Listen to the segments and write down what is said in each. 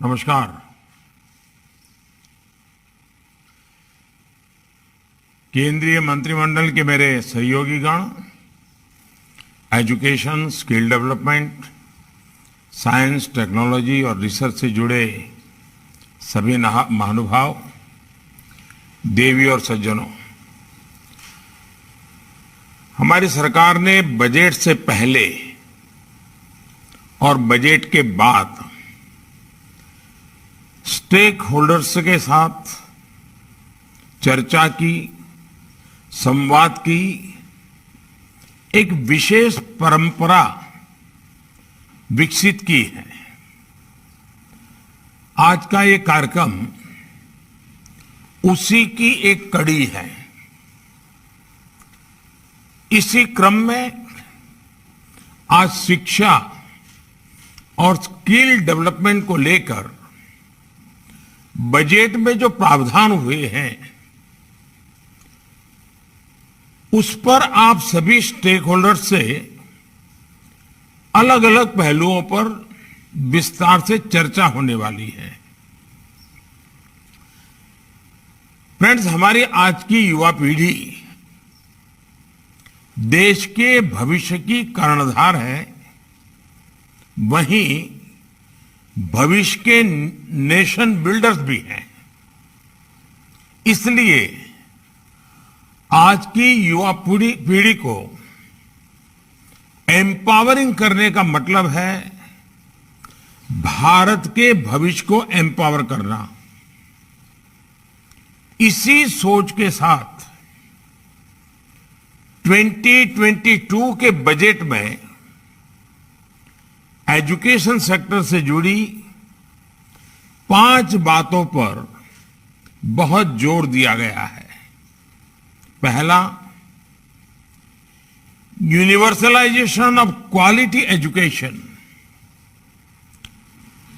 नमस्कार। केंद्रीय मंत्रिमंडल के मेरे सहयोगीगण, education, skill development, science, technology और रिसर्च से जुड़े सभी महानुभाव, देवी और सज्जनों, हमारी सरकार ने बजट से पहले और बजट के बाद स्टेक होल्डर्स के साथ चर्चा की, संवाद की एक विशेष परंपरा विकसित की है। आज का ये कार्यक्रम उसी की एक कड़ी है। इसी क्रम में आज शिक्षा और स्किल डेवलपमेंट को लेकर बजट में जो प्रावधान हुए हैं, उस पर आप सभी स्टेक होल्डर्स से अलग अलग पहलुओं पर विस्तार से चर्चा होने वाली है। फ्रेंड्स, हमारी आज की युवा पीढ़ी देश के भविष्य की कर्णधार है, वहीं भविष्य के नेशन बिल्डर्स भी हैं। इसलिए आज की युवा पीढ़ी को एम्पावरिंग करने का मतलब है भारत के भविष्य को एम्पावर करना। इसी सोच के साथ 2022 के बजट में एजुकेशन सेक्टर से जुड़ी 5 बातों पर बहुत जोर दिया गया है। पहला, यूनिवर्सलाइजेशन ऑफ क्वालिटी एजुकेशन।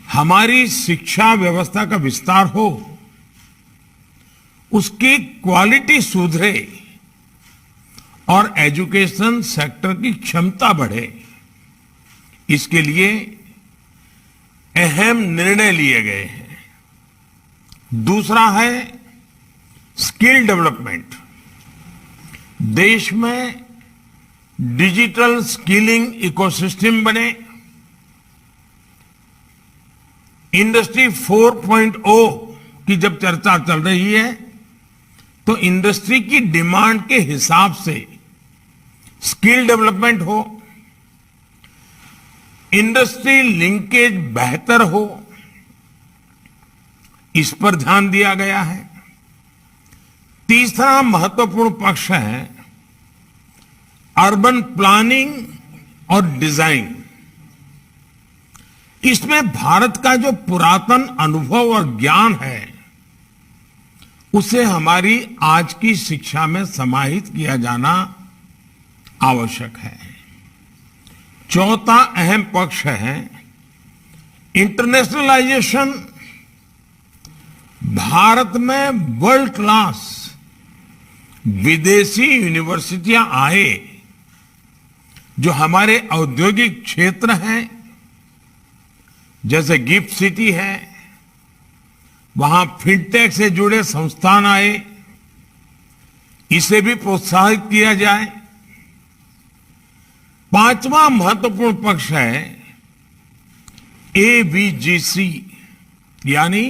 हमारी शिक्षा व्यवस्था का विस्तार हो, उसकी क्वालिटी सुधरे और एजुकेशन सेक्टर की क्षमता बढ़े, इसके लिए अहम निर्णय लिए गए हैं। दूसरा है स्किल डेवलपमेंट। देश में डिजिटल स्किलिंग इकोसिस्टम बने, इंडस्ट्री 4.0 की जब चर्चा चल रही है, तो इंडस्ट्री की डिमांड के हिसाब से स्किल डेवलपमेंट हो, इंडस्ट्री लिंकेज बेहतर हो, इस पर ध्यान दिया गया है। तीसरा महत्वपूर्ण पक्ष है अर्बन प्लानिंग और डिजाइन। इसमें भारत का जो पुरातन अनुभव और ज्ञान है, उसे हमारी आज की शिक्षा में समाहित किया जाना आवश्यक है। चौथा अहम पक्ष है इंटरनेशनलाइजेशन। भारत में वर्ल्ड क्लास विदेशी यूनिवर्सिटियां आए, जो हमारे औद्योगिक क्षेत्र हैं, जैसे गिफ्ट सिटी है, वहां फिनटेक से जुड़े संस्थान आए, इसे भी प्रोत्साहित किया जाए। पांचवा महत्वपूर्ण पक्ष है एवीजीसी, यानी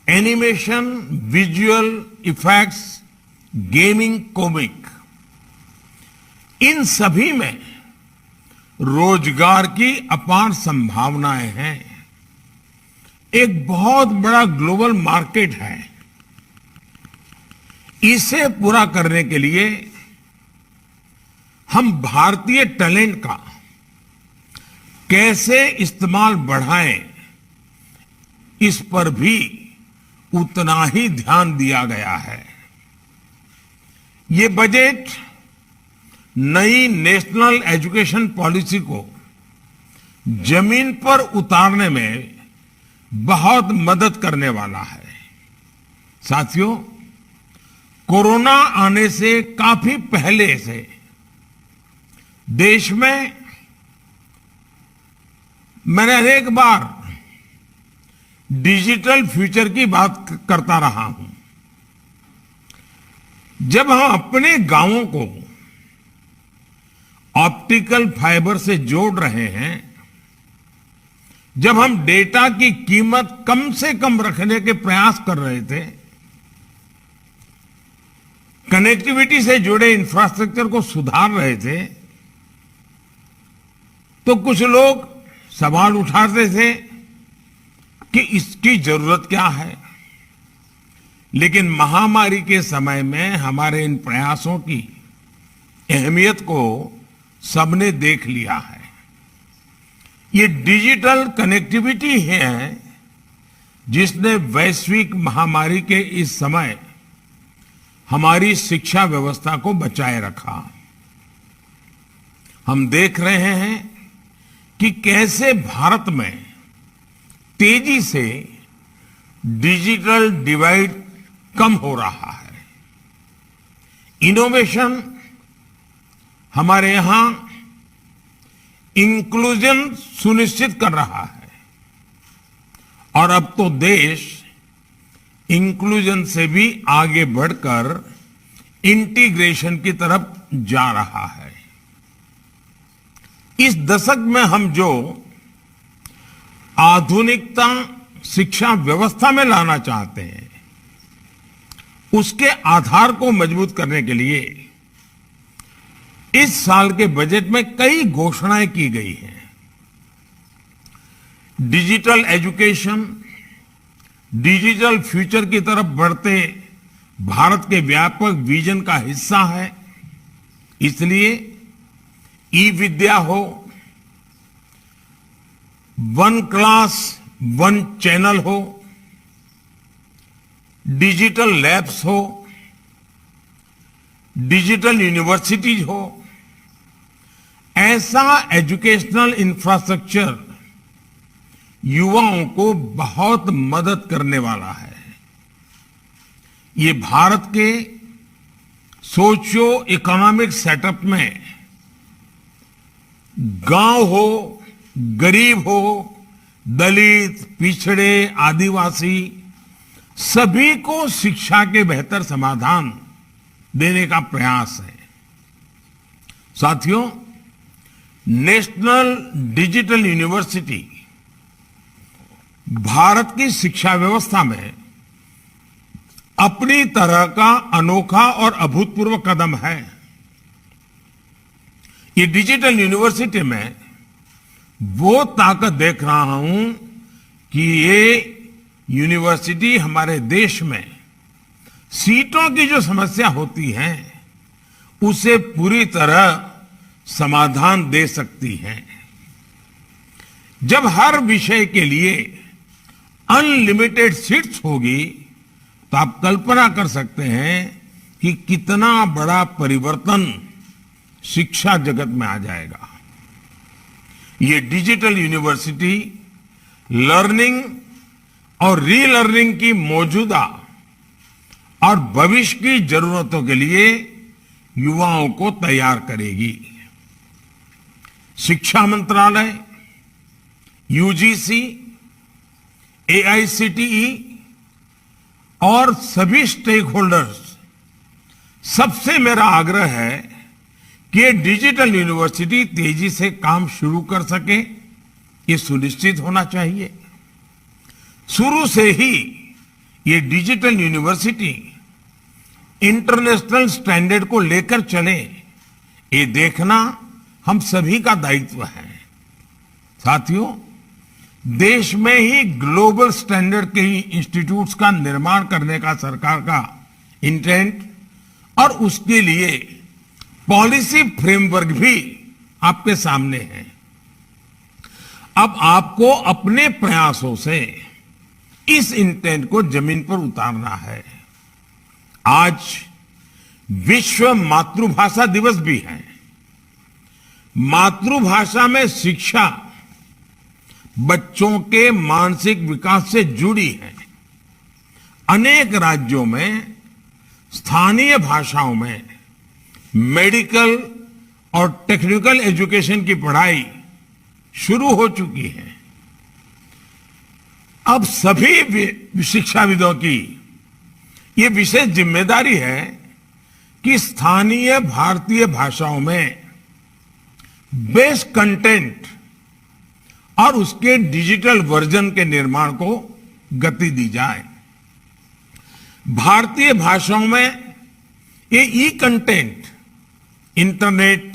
animation, visual effects, gaming, comic. इन सभी में रोजगार की अपार संभावनाएं हैं। एक बहुत बड़ा ग्लोबल मार्केट है। इसे पूरा करने के लिए हम भारतीय टैलेंट का कैसे इस्तेमाल बढ़ाएं, इस पर भी उतना ही ध्यान दिया गया है। ये बजट नई नेशनल एजुकेशन पॉलिसी को जमीन पर उतारने में बहुत मदद करने वाला है। साथियों, कोरोना आने से काफी पहले से देश में मैंने अनेक बार डिजिटल फ्यूचर की बात करता रहा हूं। जब हम अपने गांवों को ऑप्टिकल फाइबर से जोड़ रहे हैं, जब हम डेटा की कीमत कम से कम रखने के प्रयास कर रहे थे, कनेक्टिविटी से जुड़े इंफ्रास्ट्रक्चर को सुधार रहे थे, तो कुछ लोग सवाल उठाते थे कि इसकी जरूरत क्या है। लेकिन महामारी के समय में हमारे इन प्रयासों की अहमियत को सबने देख लिया है। ये डिजिटल कनेक्टिविटी है जिसने वैश्विक महामारी के इस समय हमारी शिक्षा व्यवस्था को बचाए रखा। हम देख रहे हैं कि कैसे भारत में तेजी से डिजिटल डिवाइड कम हो रहा है। इनोवेशन हमारे यहां इंक्लूजन सुनिश्चित कर रहा है और अब तो देश इंक्लूजन से भी आगे बढ़कर इंटीग्रेशन की तरफ जा रहा है। इस दशक में हम जो आधुनिकता शिक्षा व्यवस्था में लाना चाहते हैं, उसके आधार को मजबूत करने के लिए इस साल के बजट में कई घोषणाएं की गई हैं। डिजिटल एजुकेशन डिजिटल फ्यूचर की तरफ बढ़ते भारत के व्यापक विजन का हिस्सा है। इसलिए ई विद्या हो, वन क्लास वन चैनल हो, डिजिटल लैब्स हो, डिजिटल यूनिवर्सिटीज हो, ऐसा एजुकेशनल इंफ्रास्ट्रक्चर युवाओं को बहुत मदद करने वाला है। ये भारत के सोशियो इकोनॉमिक सेटअप में गांव हो, गरीब हो, दलित, पिछड़े, आदिवासी सभी को शिक्षा के बेहतर समाधान देने का प्रयास है। साथियों, नेशनल डिजिटल यूनिवर्सिटी भारत की शिक्षा व्यवस्था में अपनी तरह का अनोखा और अभूतपूर्व कदम है। ये डिजिटल यूनिवर्सिटी में वो ताकत देख रहा हूं कि ये यूनिवर्सिटी हमारे देश में सीटों की जो समस्या होती है उसे पूरी तरह समाधान दे सकती है। जब हर विषय के लिए अनलिमिटेड सीट्स होगी तो आप कल्पना कर सकते हैं कि कितना बड़ा परिवर्तन शिक्षा जगत में आ जाएगा। ये डिजिटल यूनिवर्सिटी लर्निंग और रीलर्निंग की मौजूदा और भविष्य की जरूरतों के लिए युवाओं को तैयार करेगी। शिक्षा मंत्रालय, यूजीसी, एआईसीटीई और सभी स्टेक होल्डर्स, सबसे मेरा आग्रह है कि ये डिजिटल यूनिवर्सिटी तेजी से काम शुरू कर सके, ये सुनिश्चित होना चाहिए। शुरू से ही ये डिजिटल यूनिवर्सिटी इंटरनेशनल स्टैंडर्ड को लेकर चले, ये देखना हम सभी का दायित्व है। साथियों, देश में ही ग्लोबल स्टैंडर्ड के इंस्टीट्यूट्स का निर्माण करने का सरकार का इंटेंट और उसके लिए पॉलिसी फ्रेमवर्क भी आपके सामने है। अब आपको अपने प्रयासों से इस इंटेंट को जमीन पर उतारना है। आज विश्व मातृभाषा दिवस भी है। मातृभाषा में शिक्षा बच्चों के मानसिक विकास से जुड़ी है। अनेक राज्यों में स्थानीय भाषाओं में मेडिकल और टेक्निकल एजुकेशन की पढ़ाई शुरू हो चुकी है। अब सभी शिक्षाविदों की ये विशेष जिम्मेदारी है कि स्थानीय भारतीय भाषाओं में बेस्ट कंटेंट और उसके डिजिटल वर्जन के निर्माण को गति दी जाए। भारतीय भाषाओं में ये e content internet,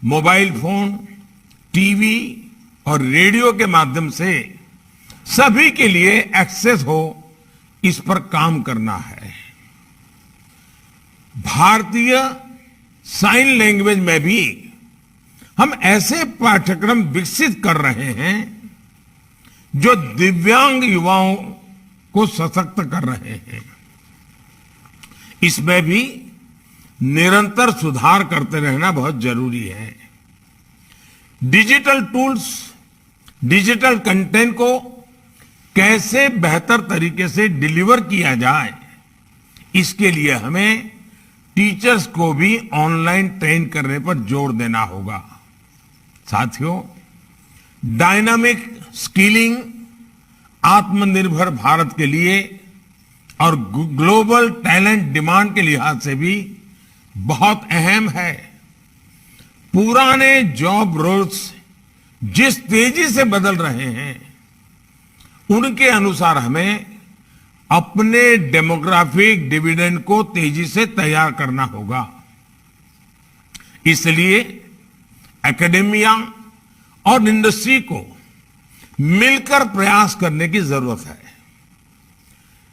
mobile phone, TV और रेडियो के माध्यम से सभी के लिए एक्सेस हो, इस पर काम करना है। भारतीय साइन लैंग्वेज में भी हम ऐसे पाठ्यक्रम विकसित कर रहे हैं जो दिव्यांग युवाओं को सशक्त कर रहे हैं। इसमें भी निरंतर सुधार करते रहना बहुत जरूरी है। डिजिटल टूल्स, डिजिटल कंटेंट को कैसे बेहतर तरीके से डिलीवर किया जाए, इसके लिए हमें टीचर्स को भी ऑनलाइन ट्रेन करने पर जोर देना होगा। साथियों, डायनामिक स्किलिंग आत्मनिर्भर भारत के लिए और ग्लोबल टैलेंट डिमांड के लिहाज से भी बहुत अहम है। पुराने जॉब रोल्स जिस तेजी से बदल रहे हैं, उनके अनुसार हमें अपने डेमोग्राफिक डिविडेंड को तेजी से तैयार करना होगा। इसलिए एकेडेमिया और इंडस्ट्री को मिलकर प्रयास करने की जरूरत है।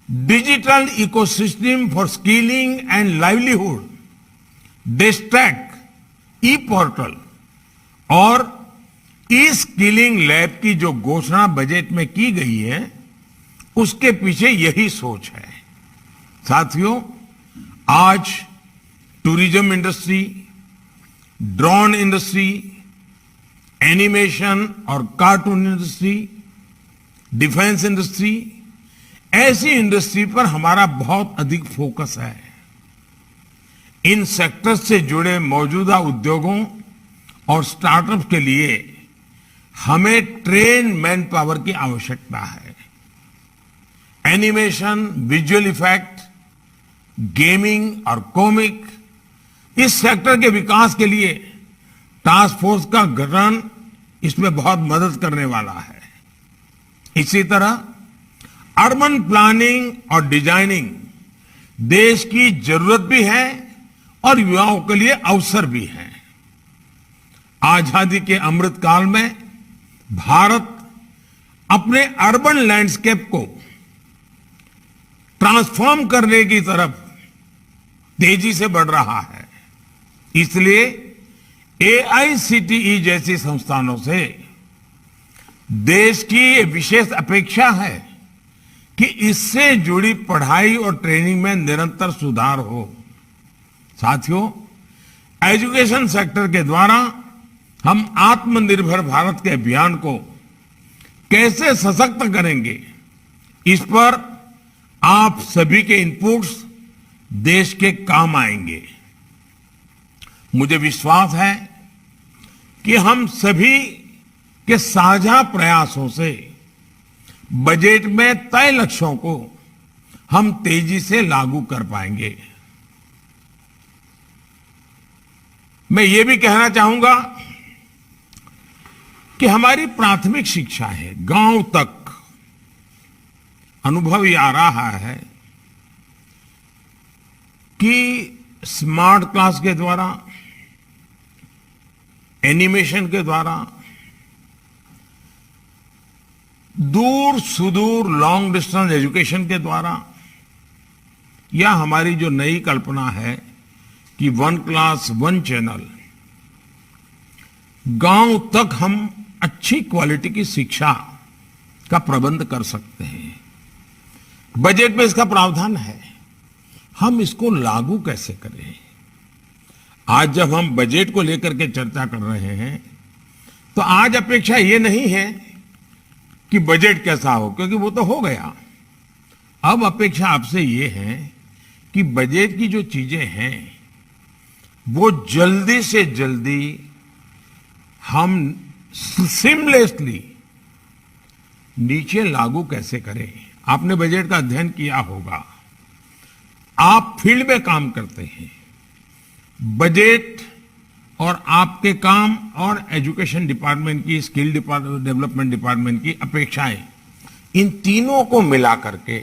Digital ecosystem for skilling and livelihood, DESH Stack, e portal और ई स्किलिंग लैब की जो घोषणा बजट में की गई है, उसके पीछे यही सोच है। साथियों, आज tourism industry, drone industry, animation और कार्टून इंडस्ट्री, डिफेंस इंडस्ट्री, ऐसी इंडस्ट्री पर हमारा बहुत अधिक फोकस है। इन सेक्टर्स से जुड़े मौजूदा उद्योगों और स्टार्टअप्स के लिए हमें ट्रेन मैन पावर की आवश्यकता है। एनिमेशन, विजुअल इफेक्ट, गेमिंग और कॉमिक, इस सेक्टर के विकास के लिए टास्क फोर्स का गठन इसमें बहुत मदद करने वाला है। इसी तरह अर्बन प्लानिंग और डिजाइनिंग देश की जरूरत भी है और युवाओं के लिए अवसर भी है। आजादी के अमृत काल में भारत अपने अर्बन लैंडस्केप को ट्रांसफॉर्म करने की तरफ तेजी से बढ़ रहा है। इसलिए AICTE जैसी संस्थानों से देश की ये विशेष अपेक्षा है कि इससे जुड़ी पढ़ाई और ट्रेनिंग में निरंतर सुधार हो। साथियों, एजुकेशन सेक्टर के द्वारा हम आत्मनिर्भर भारत के अभियान को कैसे सशक्त करेंगे, इस पर आप सभी के इनपुट्स देश के काम आएंगे। मुझे विश्वास है कि हम सभी के साझा प्रयासों से बजट में तय लक्ष्यों को हम तेजी से लागू कर पाएंगे। मैं ये भी कहना चाहूंगा कि हमारी प्राथमिक शिक्षा है, गांव तक अनुभव ये आ रहा है कि स्मार्ट क्लास के द्वारा, एनिमेशन के द्वारा, दूर सुदूर लॉन्ग डिस्टेंस एजुकेशन के द्वारा, या हमारी जो नई कल्पना है कि 1 क्लास 1 चैनल, गांव तक हम अच्छी क्वालिटी की शिक्षा का प्रबंध कर सकते हैं। बजट में इसका प्रावधान है, हम इसको लागू कैसे करें। आज जब हम बजट को लेकर के चर्चा कर रहे हैं, तो आज अपेक्षा ये नहीं है कि बजट कैसा हो, क्योंकि वो तो हो गया। अब अपेक्षा आपसे ये है कि बजट की जो चीजें हैं वो जल्दी से जल्दी हम सीमलेसली नीचे लागू कैसे करें। आपने बजट का अध्ययन किया होगा, आप फील्ड में काम करते हैं, बजट और आपके काम और एजुकेशन डिपार्टमेंट की, स्किल डेवलपमेंट डिपार्टमेंट की अपेक्षाएं, इन तीनों को मिला करके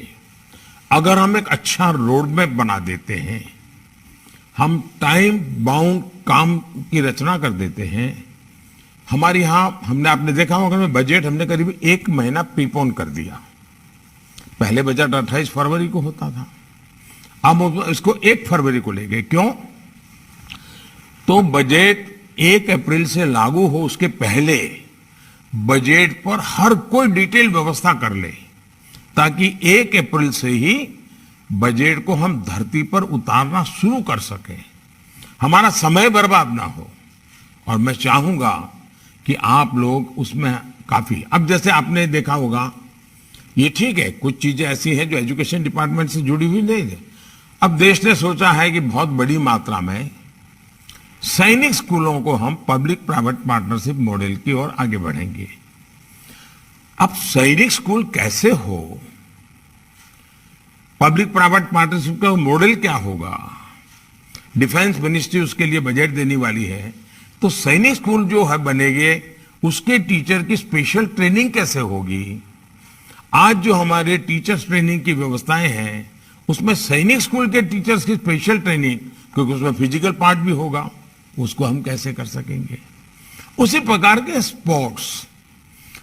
अगर हम एक अच्छा रोड मैप बना देते हैं, हम टाइम बाउंड काम की रचना कर देते हैं। हमारे यहां आपने देखा होगा बजट हमने करीब 1 महीना प्रीपोन कर दिया। पहले बजट 28 फरवरी को होता था, अब इसको 1 फरवरी को ले गए। क्यों? तो बजट 1 अप्रैल से लागू हो उसके पहले बजट पर हर कोई डिटेल व्यवस्था कर ले, ताकि 1 अप्रैल से ही बजट को हम धरती पर उतारना शुरू कर सकें, हमारा समय बर्बाद ना हो। और मैं चाहूंगा कि आप लोग उसमें काफी, अब जैसे आपने देखा होगा, ये ठीक है, कुछ चीजें ऐसी हैं जो एजुकेशन डिपार्टमेंट से जुड़ी हुई नहीं है। अब देश ने सोचा है कि बहुत बड़ी मात्रा में सैनिक स्कूलों को हम पब्लिक प्राइवेट पार्टनरशिप मॉडल की ओर आगे बढ़ेंगे। अब सैनिक स्कूल कैसे हो, पब्लिक प्राइवेट पार्टनरशिप का मॉडल क्या होगा, डिफेंस मिनिस्ट्री उसके लिए बजट देने वाली है। तो सैनिक स्कूल जो है बनेंगे, उसके टीचर की स्पेशल ट्रेनिंग कैसे होगी। आज जो हमारे टीचर्स ट्रेनिंग की व्यवस्थाएं हैं, उसमें सैनिक स्कूल के टीचर्स की स्पेशल ट्रेनिंग, क्योंकि उसमें फिजिकल पार्ट भी होगा, उसको हम कैसे कर सकेंगे। उसी प्रकार के स्पोर्ट्स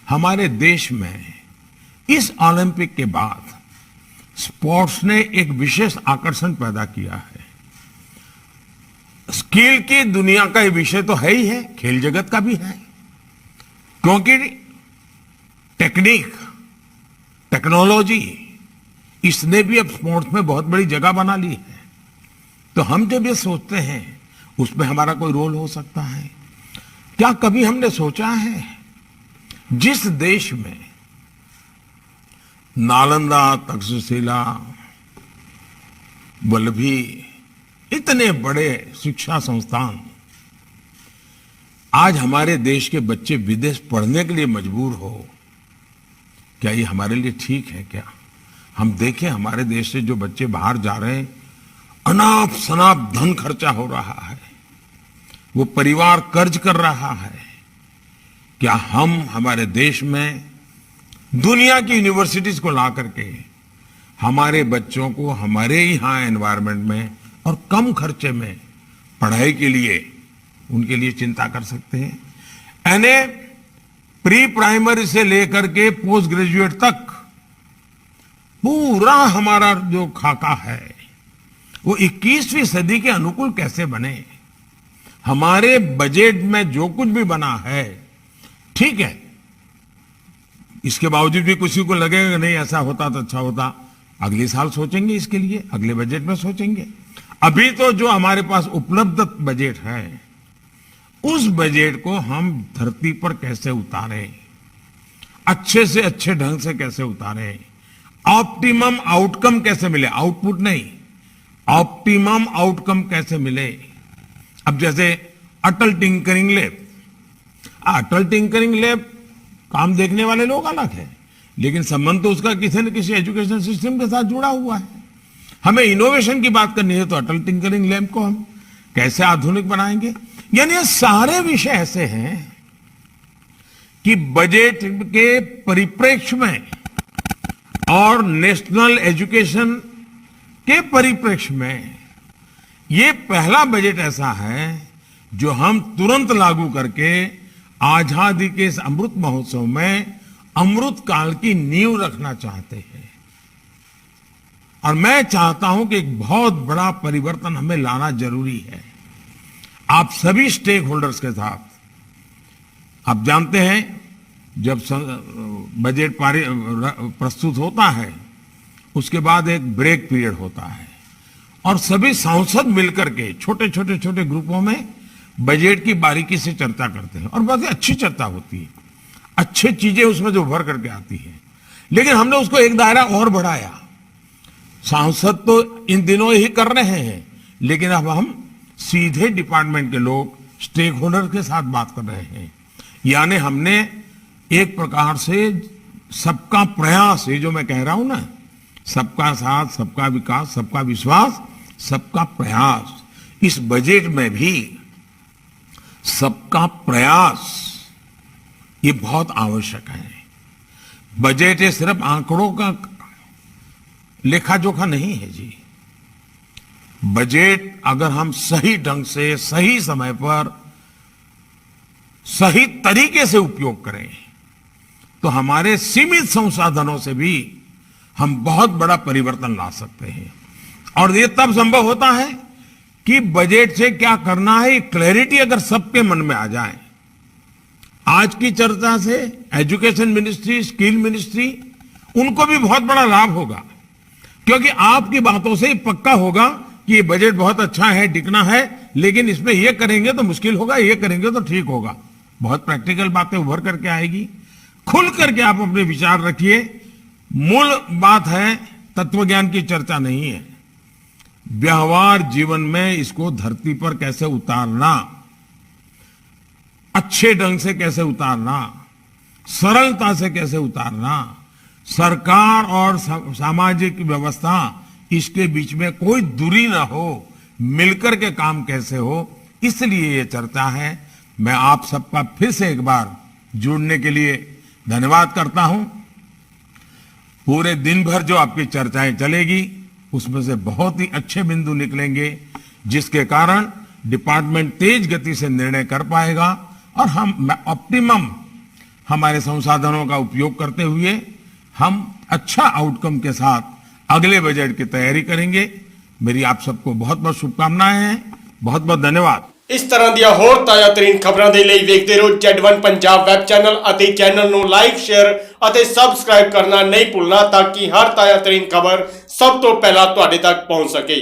हमारे देश में इस ओलंपिक के बाद स्पोर्ट्स ने एक विशेष आकर्षण पैदा किया है। स्किल की दुनिया का ये विषय तो है ही है, खेल जगत का भी है, क्योंकि टेक्नोलॉजी इसने भी अब स्पोर्ट्स में बहुत बड़ी जगह बना ली है। तो हम जब ये सोचते हैं उसमें हमारा कोई रोल हो सकता है क्या? कभी हमने सोचा है जिस देश में नालंदा, तक्षशिला, वल्लभी, इतने बड़े शिक्षा संस्थान, आज हमारे देश के बच्चे विदेश पढ़ने के लिए मजबूर हो, क्या ये हमारे लिए ठीक है क्या? हम देखें हमारे देश से जो बच्चे बाहर जा रहे हैं, अनाप शनाप धन खर्चा हो रहा है, वो परिवार कर्ज कर रहा है। क्या हम हमारे देश में दुनिया की यूनिवर्सिटीज को ला करके हमारे बच्चों को हमारे यहां एनवायरनमेंट में और कम खर्चे में पढ़ाई के लिए उनके लिए चिंता कर सकते हैं? यानी प्री प्राइमरी से लेकर के पोस्ट ग्रेजुएट तक पूरा हमारा जो खाका है वो 21वीं सदी के अनुकूल कैसे बने। हमारे बजट में जो कुछ भी बना है ठीक है, इसके बावजूद भी किसी को लगेगा कि नहीं ऐसा होता तो अच्छा होता, अगले साल सोचेंगे, इसके लिए अगले बजट में सोचेंगे। अभी तो जो हमारे पास उपलब्ध बजट है, उस बजट को हम धरती पर कैसे उतारें, अच्छे से अच्छे ढंग से कैसे उतारें, ऑप्टिमम आउटकम कैसे मिले, आउटपुट नहीं, ऑप्टिमम आउटकम कैसे मिले। अब जैसे अटल टिंकरिंग लैब, अटल टिंकरिंग लैब काम देखने वाले लोग अलग है, लेकिन संबंध तो उसका किसी न किसी एजुकेशन सिस्टम के साथ जुड़ा हुआ है। हमें इनोवेशन की बात करनी है तो अटल टिंकरिंग लैब को हम कैसे आधुनिक बनाएंगे। यानी ये सारे विषय ऐसे हैं कि बजट के परिप्रेक्ष्य में और नेशनल एजुकेशन के परिप्रेक्ष्य में ये पहला बजट ऐसा है जो हम तुरंत लागू करके आजादी के इस अमृत महोत्सव में अमृत काल की नींव रखना चाहते हैं। और मैं चाहता हूं कि एक बहुत बड़ा परिवर्तन हमें लाना जरूरी है, आप सभी स्टेक होल्डर्स के साथ। आप जानते हैं जब बजट प्रस्तुत होता है उसके बाद एक ब्रेक पीरियड होता है और सभी सांसद मिलकर के छोटे छोटे छोटे ग्रुपों में बजट की बारीकी से चर्चा करते हैं और बहुत ही अच्छी चर्चा होती है, अच्छी चीजें उसमें जो उभर करके आती है। लेकिन हमने उसको एक दायरा और बढ़ाया, सांसद तो इन दिनों ही कर रहे हैं, लेकिन अब हम सीधे डिपार्टमेंट के लोग स्टेक होल्डर के साथ बात कर रहे हैं। यानी हमने एक प्रकार से सबका प्रयास, ये जो मैं कह रहा हूं ना, सबका साथ, सबका विकास, सबका विश्वास, सबका प्रयास, इस बजट में भी सबका प्रयास ये बहुत आवश्यक है। बजट ये सिर्फ आंकड़ों का लेखा जोखा नहीं है जी। बजट अगर हम सही ढंग से, सही समय पर, सही तरीके से उपयोग करें तो हमारे सीमित संसाधनों से भी हम बहुत बड़ा परिवर्तन ला सकते हैं। और ये तब संभव होता है कि बजट से क्या करना है, क्लैरिटी अगर सबके मन में आ जाए। आज की चर्चा से एजुकेशन मिनिस्ट्री, स्किल मिनिस्ट्री, उनको भी बहुत बड़ा लाभ होगा, क्योंकि आपकी बातों से ही पक्का होगा कि ये बजट बहुत अच्छा है, टिकना है, लेकिन इसमें ये करेंगे तो मुश्किल होगा, ये करेंगे तो ठीक होगा। बहुत प्रैक्टिकल बातें उभर करके आएगी। खुल करके आप अपने विचार रखिए। मूल बात है, तत्वज्ञान की चर्चा नहीं है, व्यवहार जीवन में इसको धरती पर कैसे उतारना, अच्छे ढंग से कैसे उतारना, सरलता से कैसे उतारना, सरकार और सामाजिक व्यवस्था, इसके बीच में कोई दूरी ना हो, मिलकर के काम कैसे हो, इसलिए ये चर्चा है। मैं आप सबका फिर से एक बार जुड़ने के लिए धन्यवाद करता हूं। पूरे दिन भर जो आपकी चर्चाएं चलेगी उसमें से बहुत ही अच्छे बिंदु निकलेंगे, जिसके कारण डिपार्टमेंट तेज गति से निर्णय कर पाएगा और हम ऑप्टिमम हमारे संसाधनों का उपयोग करते हुए हम अच्छा आउटकम के साथ अगले बजट की तैयारी करेंगे। मेरी आप सबको बहुत बहुत शुभकामनाएं हैं। बहुत बहुत धन्यवाद। इस तरह ਦੀਆਂ ਹੋਰ ਤਾਜ਼ਾ ਤਰੀਨ ਖਬਰਾਂ ਦੇ ਲਈ ਵੇਖਦੇ ਰਹੋ Z1 ਪੰਜਾਬ ਵੈਬ ਚੈਨਲ ਅਤੇ ਚੈਨਲ ਨੂੰ ਲਾਈਕ, ਸ਼ੇਅਰ ਅਤੇ ਸਬਸਕ੍ਰਾਈਬ ਕਰਨਾ ਨਹੀਂ ਭੁੱਲਣਾ, ਤਾਂ ਕਿ ਹਰ ਤਾਜ਼ਾ ਤਰੀਨ ਖਬਰ ਸਭ ਤੋਂ ਪਹਿਲਾਂ ਤੁਹਾਡੇ ਤੱਕ ਪਹੁੰਚ ਸਕੇ।